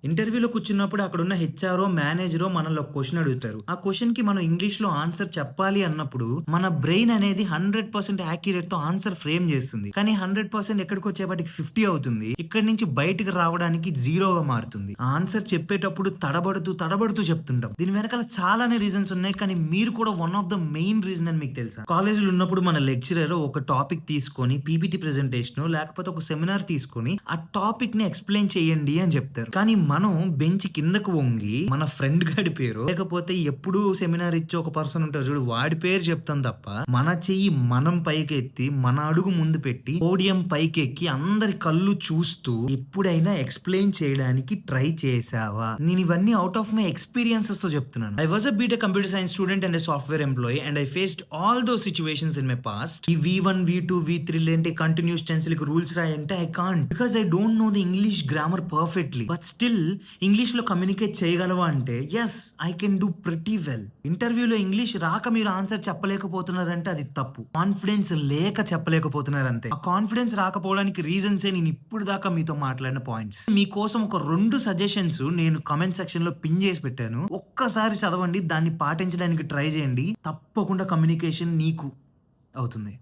ఇంటర్వ్యూలో కూర్చున్నప్పుడు అక్కడున్న హెచ్ఆరో, మేనేజరో మనల్ని ఒక క్వెషన్ అడుగుతారు. ఆ క్వెషన్‌కి మనం ఇంగ్లీష్‌లో ఆన్సర్ చెప్పాలి అన్నప్పుడు, మన బ్రెయిన్ అనేది 100% యాక్యురేట్‌తో ఆన్సర్ ఫ్రేమ్ చేస్తుంది. కానీ 100% ఎక్కడికొచ్చేపాటికి 50 అవుతుంది. ఇక్కడి నుంచి బయటికి రావడానికి 0గా మారుతుంది. ఆ ఆన్సర్ చెప్పేటప్పుడు తడబడుతూ చెప్తుంటాం. దీని వెనకాల చాలానే రీజన్స్ ఉన్నాయి. కానీ మీరు కూడా one of the main reason అని మీకు తెలుసా? కాలేజ్‌లో ఉన్నప్పుడు మన లెక్చరర్ ఒక టాపిక్ తీసుకొని పీపీటీ ప్రెజెంటేషనో లేకపోతే ఒక సెమినార్ తీసుకొని ఆ టాపిక్‌ని ఎక్స్‌ప్లెయిన్ చేయండి అని చెప్తారు. కానీ మనం బెంచ్ కిందకు వంగి మన ఫ్రెండ్ గాడి పేరో లేకపోతే ఎప్పుడు సెమినార్ ఇచ్చే ఒక పర్సన్ ఉంటారు చూడు వాడి పేరు చెప్తాం తప్ప మన చెయ్యి మనం పైకెత్తి మన అడుగు ముందు పెట్టి పోడియం పైకెక్కి అందరి కళ్ళు చూస్తూ ఎప్పుడైనా ఎక్స్‌ప్లెయిన్ చేయడానికి ట్రై చేశావా? నేను ఇవన్నీ ఔట్ ఆఫ్ మై ఎక్స్‌పీరియన్సెస్ తో చెప్తున్నాను. I was a BTech computer science student and a software employee and I faced all those situations in my past. ఈ V1, V2, V3 లేంటి కంటిన్యూస్ టెన్స్‌లకి రూల్స్ రాయంటే I can't because I don't know the English grammar perfectly. But still ఇంగ్లీష్‌లో communicate చేయగలవా అంటే yes I can do pretty well. ఇంటర్వ్యూలో English రాక మీరు ఆన్సర్ చెప్పలేకపోతున్నారంటే అది తప్పు. కాన్ఫిడెన్స్ లేక చెప్పలేకపోతున్నారు అంతే. ఆ కాన్ఫిడెన్స్ రాకపోవడానికి రీజన్సే నేను ఇప్పుడు దాకా మీతో మాట్లాడిన పాయింట్స్. మీకోసం ఒక 2 సజెషన్స్ నేను కామెంట్ సెక్షన్‌లో పిన్ చేసి పెట్టాను. ఒక్కసారి చదవండి. దాన్ని పాటించడానికి ట్రై చేయండి. తప్పకుండా కమ్యూనికేషన్ నీకు అవుతుంది.